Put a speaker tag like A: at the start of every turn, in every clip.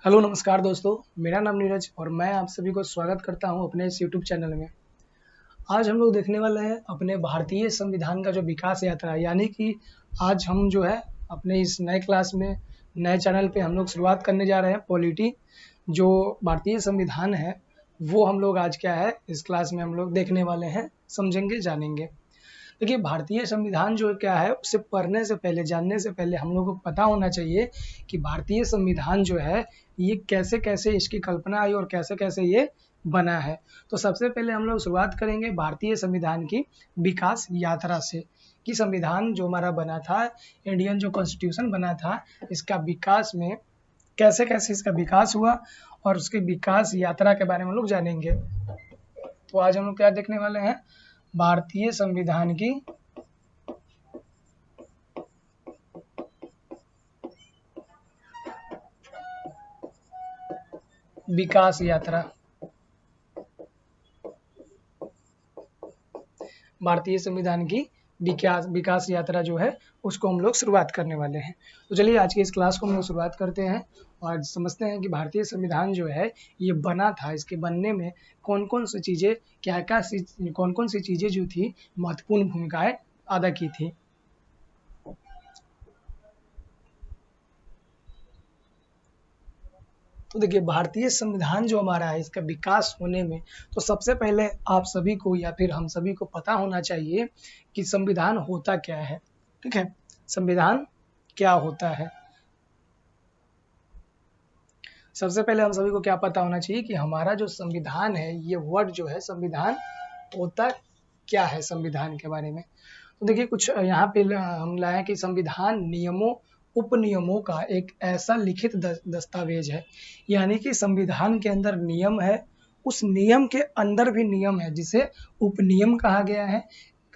A: Hello नमस्कार दोस्तों, मेरा नाम नीरज और मैं आप सभी को स्वागत करता हूं अपने इस यूट्यूब चैनल में। आज हम लोग देखने वाले हैं अपने भारतीय संविधान का जो विकास यात्रा है, यानी कि आज हम जो है अपने इस नए क्लास में नए चैनल पे हम लोग शुरुआत करने जा रहे हैं पॉलिटी। जो भारतीय संविधान है वो हम लोग आज क्या है इस क्लास में हम लोग देखने वाले हैं, समझेंगे, जानेंगे। देखिए, भारतीय संविधान जो क्या है उसे पढ़ने से पहले, जानने से पहले हम लोगों को पता होना चाहिए कि भारतीय संविधान जो है ये कैसे कैसे इसकी कल्पना आई और कैसे कैसे ये बना है। तो सबसे पहले हम लोग शुरुआत करेंगे भारतीय संविधान की विकास यात्रा से कि संविधान जो हमारा बना था, इंडियन जो कॉन्स्टिट्यूशन बना था, इसका विकास में कैसे कैसे इसका विकास हुआ और उसके विकास यात्रा के बारे में हम लोग जानेंगे। तो आज हम लोग क्या देखने वाले हैं, भारतीय संविधान की विकास यात्रा। भारतीय संविधान की विकास यात्रा जो है उसको हम लोग शुरुआत करने वाले हैं। तो चलिए आज की इस क्लास को हम लोग शुरुआत करते हैं और समझते हैं कि भारतीय संविधान जो है ये बना था, इसके बनने में कौन कौन सी चीज़ें कौन कौन सी चीज़ें जो थी महत्वपूर्ण भूमिकाएं अदा की थी। तो देखिए, भारतीय संविधान जो हमारा है इसका विकास होने में तो सबसे पहले आप सभी को या फिर हम सभी को पता होना चाहिए कि संविधान होता क्या है। ठीक है, संविधान क्या होता है। सबसे पहले हम सभी को क्या पता होना चाहिए कि हमारा जो संविधान है, ये वर्ड जो है संविधान होता क्या है, संविधान के बारे में। तो देखिए, कुछ यहाँ पे हम लाए कि संविधान नियमों उपनियमों का एक ऐसा लिखित दस्तावेज है, यानी कि संविधान के अंदर नियम है, उस नियम के अंदर भी नियम है जिसे उपनियम कहा गया है।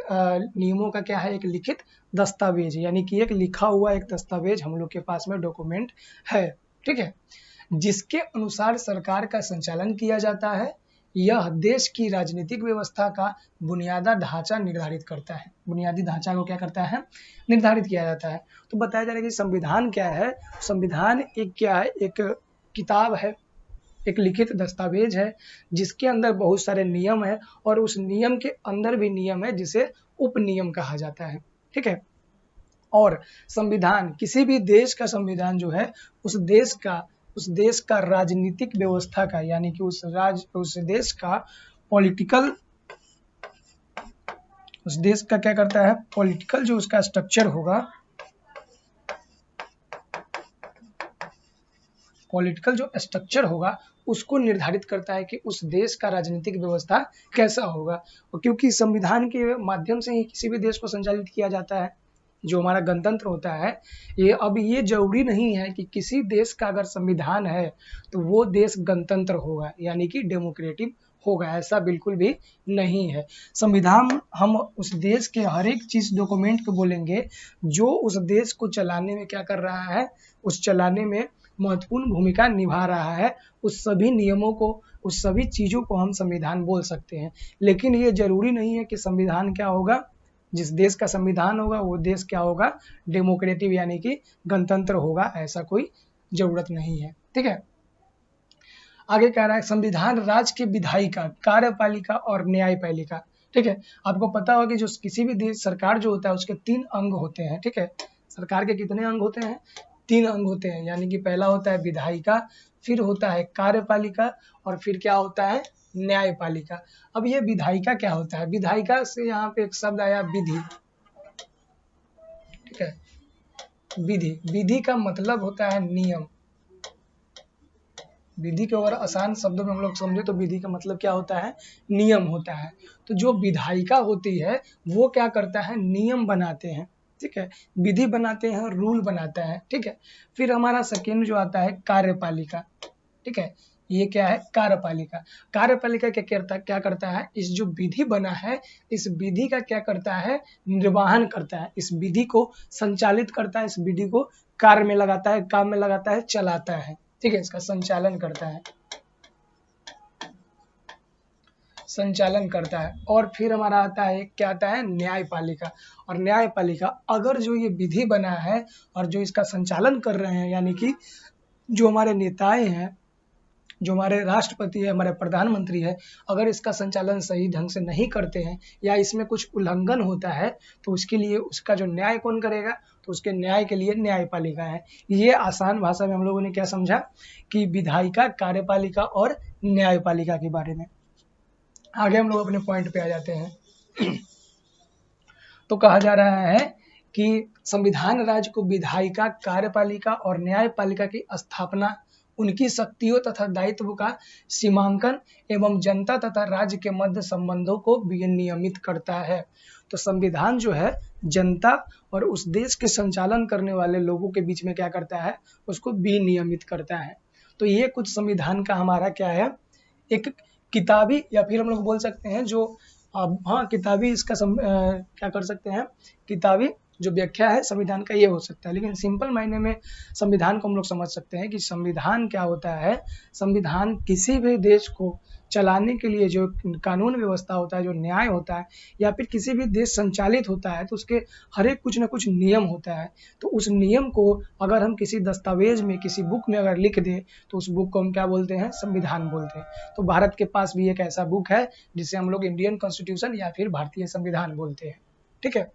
A: नियमों का क्या है, एक लिखित दस्तावेज, यानी कि एक लिखा हुआ एक दस्तावेज हम लोग के पास में डॉक्यूमेंट है। ठीक है, जिसके अनुसार सरकार का संचालन किया जाता है। यह देश की राजनीतिक व्यवस्था का बुनियादी ढांचा निर्धारित करता है। बुनियादी ढांचा को क्या करता है, निर्धारित किया जाता है। तो बताया जा रहा है कि संविधान क्या है। संविधान एक क्या है, एक किताब है, एक लिखित दस्तावेज है जिसके अंदर बहुत सारे नियम है और उस नियम के अंदर भी नियम है जिसे उपनियम कहा जाता है। ठीक है, और संविधान, किसी भी देश का संविधान जो है उस देश का राजनीतिक व्यवस्था का, यानी कि उस देश का पॉलिटिकल, उस देश का क्या करता है, पॉलिटिकल जो उसका स्ट्रक्चर होगा, पॉलिटिकल जो स्ट्रक्चर होगा उसको निर्धारित करता है कि उस देश का राजनीतिक व्यवस्था कैसा होगा। और क्योंकि संविधान के माध्यम से ही किसी भी देश को संचालित किया जाता है, जो हमारा गणतंत्र होता है, ये जरूरी नहीं है कि किसी देश का अगर संविधान है तो वो देश गणतंत्र होगा, यानी कि डेमोक्रेटिक होगा, ऐसा बिल्कुल भी नहीं है। संविधान हम उस देश के हर एक चीज डॉक्यूमेंट को बोलेंगे जो उस देश को चलाने में क्या कर रहा है, उस चलाने में महत्वपूर्ण भूमिका निभा रहा है। उस सभी नियमों को, उस सभी चीजों को हम संविधान बोल सकते हैं। लेकिन ये जरूरी नहीं है कि संविधान क्या होगा, जिस देश का संविधान होगा वो देश क्या होगा, डेमोक्रेटिक, यानी कि गणतंत्र होगा, ऐसा कोई जरूरत नहीं है। ठीक है, आगे कह रहा है संविधान राज्य के विधायिका, कार्यपालिका और न्यायपालिका। ठीक है, आपको पता होगा कि जो किसी भी देश सरकार जो होता है उसके 3 अंग होते हैं। ठीक है, सरकार के कितने अंग होते हैं, 3 अंग होते हैं, यानी कि पहला होता है विधायिका, फिर होता है कार्यपालिका और फिर क्या होता है, न्यायपालिका। अब ये विधायिका क्या होता है, विधायिका से यहाँ पे एक शब्द आया विधि। ठीक है, विधि, विधि का मतलब होता है नियम। विधि के अगर आसान शब्दों में हम लोग समझे तो विधि का मतलब क्या होता है, नियम होता है। तो जो विधायिका होती है वो क्या करता है, नियम बनाते हैं। ठीक है, विधि बनाते हैं, रूल बनाता है। ठीक है, फिर हमारा सेकेंड जो आता है कार्यपालिका। ठीक है, ये क्या है, कार्यपालिका। कार्यपालिका क्या करता है, इस जो विधि बना है इस विधि का क्या करता है, निर्वहन करता है, इस विधि को संचालित करता है, इस विधि को कार्य में लगाता है, काम में लगाता है, चलाता है। ठीक है, इसका संचालन करता है, संचालन करता है। और फिर हमारा आता है, क्या आता है, न्यायपालिका। और न्यायपालिका, अगर जो ये विधि बना है और जो इसका संचालन कर रहे हैं, यानी कि जो हमारे नेताएं हैं, जो हमारे राष्ट्रपति है, हमारे प्रधानमंत्री है, अगर इसका संचालन सही ढंग से नहीं करते हैं या इसमें कुछ उल्लंघन होता है तो उसके लिए उसका जो न्याय कौन करेगा, तो उसके न्याय के लिए न्यायपालिका है। ये आसान भाषा में हम लोगों ने क्या समझा कि विधायिका, कार्यपालिका और न्यायपालिका के बारे में। आगे हम लोग अपने पॉइंट पे आ जाते हैं। तो कहा जा रहा है कि संविधान राज्य को विधायिका, कार्यपालिका और न्यायपालिका की स्थापना, उनकी शक्तियों तथा दायित्व का सीमांकन एवं जनता तथा राज्य के मध्य संबंधों को विनियमित करता है। तो संविधान जो है जनता और उस देश के संचालन करने वाले लोगों के बीच में क्या करता है, उसको विनियमित करता है। तो ये कुछ संविधान का हमारा क्या है, एक किताबी या फिर हम लोग बोल सकते हैं जो हाँ किताबी इसका क्या कर सकते हैं, किताबी जो व्याख्या है संविधान का ये हो सकता है। लेकिन सिंपल मायने में संविधान को हम लोग समझ सकते हैं कि संविधान क्या होता है। संविधान किसी भी देश को चलाने के लिए जो कानून व्यवस्था होता है, जो न्याय होता है, या फिर किसी भी देश संचालित होता है तो उसके हर एक कुछ ना कुछ नियम होता है। तो उस नियम को अगर हम किसी दस्तावेज में, किसी बुक में अगर लिख दें तो उस बुक को हम क्या बोलते हैं, संविधान बोलते हैं। तो भारत के पास भी एक ऐसा बुक है जिसे हम लोग इंडियन कॉन्स्टिट्यूशन या फिर भारतीय संविधान बोलते हैं। ठीक है,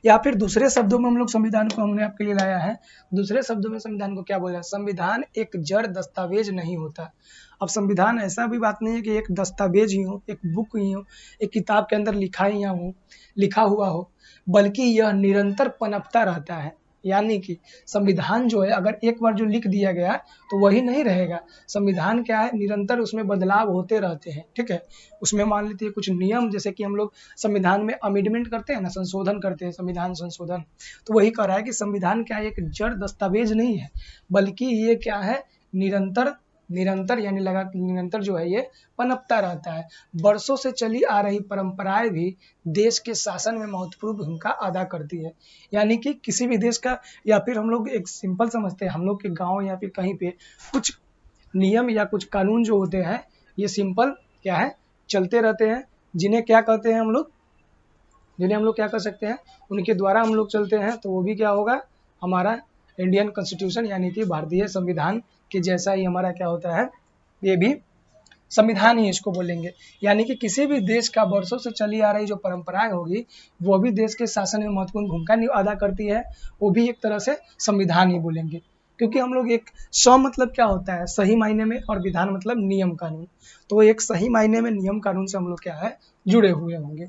A: या फिर दूसरे शब्दों में हम लोग संविधान को हमने आपके लिए लाया है, दूसरे शब्दों में संविधान को क्या बोला है, संविधान एक जड़ दस्तावेज नहीं होता। अब संविधान ऐसा भी बात नहीं है कि एक दस्तावेज ही हो, एक बुक ही हो, एक किताब के अंदर लिखा हुआ हो, बल्कि यह निरंतर पनपता रहता है। यानी कि संविधान जो है अगर एक बार जो लिख दिया गया तो वही नहीं रहेगा। संविधान क्या है, निरंतर उसमें बदलाव होते रहते हैं। ठीक है, उसमें मान लीजिए कुछ नियम, जैसे कि हम लोग संविधान में अमेंडमेंट करते हैं ना, संशोधन करते हैं, संविधान संशोधन, तो वही कह रहा है कि संविधान क्या है, एक जड़ दस्तावेज नहीं है, बल्कि ये क्या है, निरंतर यानी निरंतर जो है ये पनपता रहता है। वर्षों से चली आ रही परंपराएं भी देश के शासन में महत्वपूर्ण भूमिका अदा करती है। यानी कि किसी भी देश का, या फिर हम लोग एक सिंपल समझते हैं, हम लोग के गांव या फिर कहीं पे कुछ नियम या कुछ कानून जो होते हैं ये सिंपल क्या है, चलते रहते हैं, जिन्हें क्या कहते हैं हम लोग, जिन्हें हम लोग क्या कर सकते हैं, उनके द्वारा हम लोग चलते हैं। तो वो भी क्या होगा, हमारा इंडियन कॉन्स्टिट्यूशन यानी कि भारतीय संविधान के जैसा ही हमारा क्या होता है, ये भी संविधान ही इसको बोलेंगे। यानी कि किसी भी देश का वर्षों से चली आ रही जो परंपराएं होगी वो भी देश के शासन में महत्वपूर्ण भूमिका अदा करती है, वो भी एक तरह से संविधान ही बोलेंगे। क्योंकि हम लोग एक मतलब क्या होता है, सही मायने में, और विधान मतलब नियम कानून, तो एक सही मायने में नियम कानून से हम लोग क्या है, जुड़े हुए होंगे।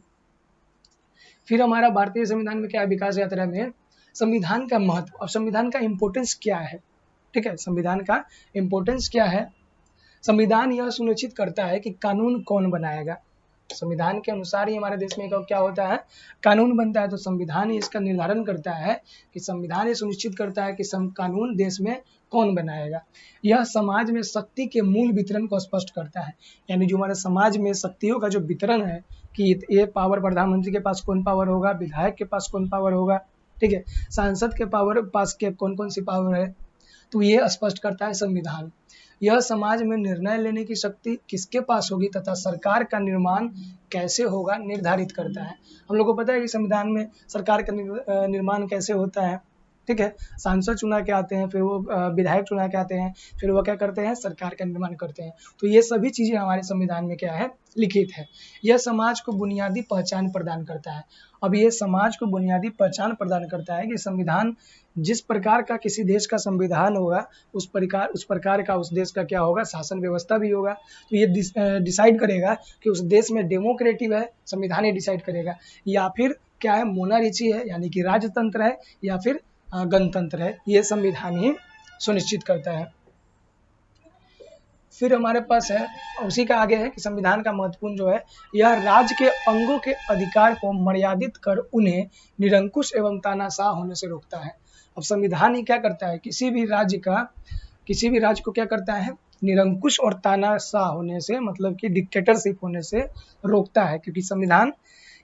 A: फिर हमारा भारतीय संविधान में क्या है, विकास यात्रा में संविधान का महत्व। अब संविधान का इम्पोर्टेंस क्या है, ठीक है, संविधान का इम्पोर्टेंस क्या है, संविधान यह सुनिश्चित करता है कि कानून कौन बनाएगा। संविधान के अनुसार ही हमारे देश में क्या होता है, कानून बनता है। तो संविधान ही इसका निर्धारण करता है कि संविधान ये सुनिश्चित करता है कि कानून देश में कौन बनाएगा। यह समाज में शक्ति के मूल वितरण को स्पष्ट करता है। यानी जो हमारे समाज में शक्तियों का जो वितरण है कि ये पावर प्रधानमंत्री के पास कौन पावर होगा, विधायक के पास कौन पावर होगा, ठीक है, सांसद के पास के कौन कौन सी पावर है, तो ये स्पष्ट करता है संविधान। यह समाज में निर्णय लेने की शक्ति किसके पास होगी तथा सरकार का निर्माण कैसे होगा निर्धारित करता है। हम लोग को पता है कि संविधान में सरकार का निर्माण कैसे होता है, ठीक है, सांसद चुना के आते हैं, फिर वो विधायक चुना के आते हैं, फिर वो क्या करते हैं, सरकार का निर्माण करते हैं। तो ये सभी चीजें हमारे संविधान में क्या है, लिखित है। यह समाज को बुनियादी पहचान प्रदान करता है। अब ये समाज को बुनियादी पहचान प्रदान करता है कि संविधान जिस प्रकार का किसी देश का संविधान होगा उस प्रकार का उस देश का क्या होगा, शासन व्यवस्था भी होगा। तो ये डिसाइड करेगा कि उस देश में डेमोक्रेटिक है, संविधान ही डिसाइड करेगा, या फिर क्या है, मोनार्ची है यानी कि राजतंत्र है, या फिर गणतंत्र है, ये संविधान ही सुनिश्चित करता है। फिर हमारे पास है, उसी का आगे है कि संविधान का महत्वपूर्ण जो है, यह राज्य के अंगों के अधिकार को मर्यादित कर उन्हें निरंकुश एवं तानाशाह होने से रोकता है। अब संविधान ही क्या करता है, किसी भी राज्य को क्या करता है, निरंकुश और तानाशाह होने से, मतलब कि डिक्टेटरशिप होने से रोकता है। क्योंकि संविधान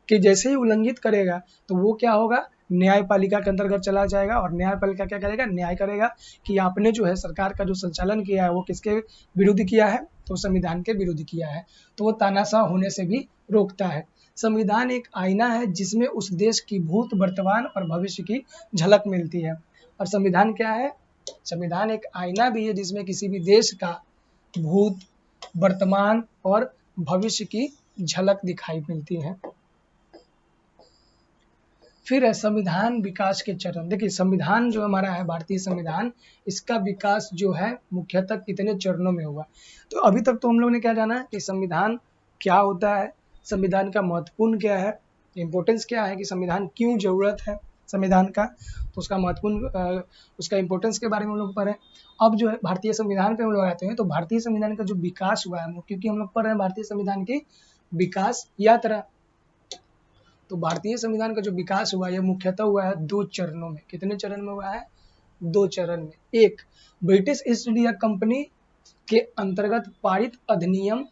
A: के जैसे ही उल्लंघित करेगा तो वो क्या होगा, न्यायपालिका के अंतर्गत चला जाएगा, और न्यायपालिका क्या करेगा, न्याय करेगा कि आपने जो है सरकार का जो संचालन किया है वो किसके विरुद्ध किया है, तो संविधान के विरुद्ध किया है। तो वो तानाशाह होने से भी रोकता है। संविधान एक आईना है जिसमें उस देश की भूत, वर्तमान और भविष्य की झलक मिलती है। और संविधान क्या है, संविधान एक आईना भी है जिसमें किसी भी देश का भूत, वर्तमान और भविष्य की झलक दिखाई मिलती है। फिर है संविधान विकास के चरण। देखिए संविधान जो हमारा है भारतीय संविधान, इसका विकास जो है मुख्यतः कितने चरणों में हुआ। तो अभी तक तो हम लोग ने क्या जाना है कि संविधान क्या होता है, संविधान का महत्वपूर्ण क्या है, इम्पोर्टेंस क्या है कि संविधान क्यों जरूरत है संविधान का, तो उसका महत्वपूर्ण उसका इम्पोर्टेंस के बारे में हम लोग पढ़े। अब जो है भारतीय संविधान पे हम लोग आते हैं, तो भारतीय संविधान का जो विकास हुआ है, क्योंकि हम लोग पढ़ रहे हैं भारतीय संविधान की विकास यात्रा, तो भारतीय संविधान का जो विकास हुआ यह मुख्यतः हुआ है 2 चरणों में। कितने चरण में हुआ है? 2 चरण में। एक, ब्रिटिश ईस्ट इंडिया कंपनी के अंतर्गत पारित अधिनियम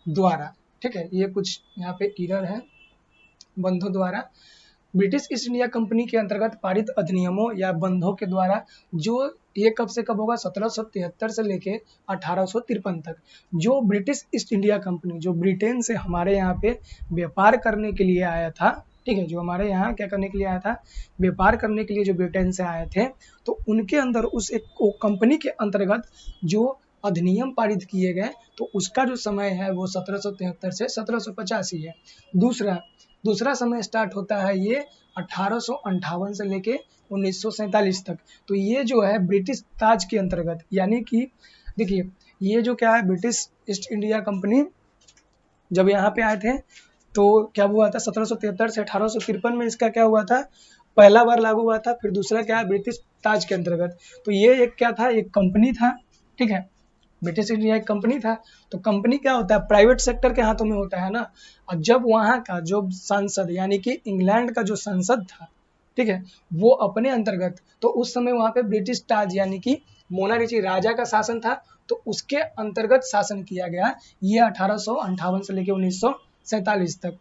A: द्वारा, ठीक है, ये कुछ यहाँ पे एरर है, बंधों द्वारा, ब्रिटिश ईस्ट इंडिया कंपनी के अंतर्गत पारित अधिनियमों या बंधों के द्वारा, जो ये कब से कब होगा? 1773 से लेके 1853 तक। जो ब्रिटिश ईस्ट इंडिया कंपनी जो ब्रिटेन से हमारे यहाँ पे व्यापार करने के लिए आया था, ठीक है, जो हमारे यहाँ क्या करने के लिए आया था? व्यापार करने के लिए जो ब्रिटेन से आए थे, तो उनके अंदर उस एक कंपनी के अंतर्गत जो अधिनियम पारित किए गए, तो उसका जो समय है वो 1773 से 1785 है। दूसरा समय स्टार्ट होता है ये 1858 से लेके 1947 तक। तो ये जो है ब्रिटिश ताज के अंतर्गत, यानी कि देखिए ये जो क्या है, ब्रिटिश ईस्ट इंडिया कंपनी जब यहाँ पे आए थे तो क्या हुआ था? 1773 से 1853 में इसका क्या हुआ था? पहला बार लागू हुआ था। फिर दूसरा क्या है? ब्रिटिश ताज के अंतर्गत। तो ये एक क्या था? एक कंपनी था, ठीक है, ब्रिटिश इंडिया एक कंपनी था। तो कंपनी क्या होता है? प्राइवेट सेक्टर के हाथों में होता है ना। और जब वहाँ का जो संसद यानी कि इंग्लैंड का जो संसद था, ठीक है, वो अपने अंतर्गत, तो उस समय वहाँ पे ब्रिटिश ताज यानी कि मोनार्ची राजा का शासन था, तो उसके अंतर्गत शासन किया गया ये 1858 से लेकर 1947 तक।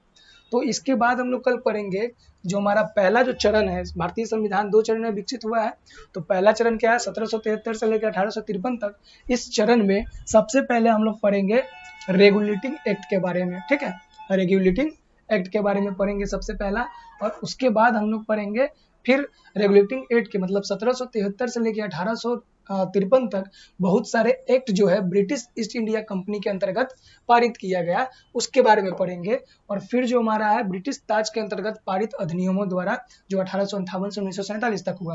A: तो इसके बाद हम लोग कल पढ़ेंगे जो हमारा पहला जो चरण है, भारतीय संविधान 2 चरण में विकसित हुआ है। तो पहला चरण क्या है? 1773 से लेकर 1853 तक। इस चरण में सबसे पहले हम लोग पढ़ेंगे रेगुलेटिंग एक्ट के बारे में, ठीक है, रेगुलेटिंग एक्ट के बारे में पढ़ेंगे सबसे पहला, और उसके बाद हम लोग पढ़ेंगे फिर रेगुलेटिंग एक्ट के मतलब 1773 से लेकर 1853 तक बहुत सारे एक्ट जो है ब्रिटिश ईस्ट इंडिया कंपनी के अंतर्गत पारित किया गया, उसके बारे में पढ़ेंगे। और फिर जो हमारा है ब्रिटिश ताज के अंतर्गत पारित अधिनियमों द्वारा जो 1858 से 1947 तक हुआ था।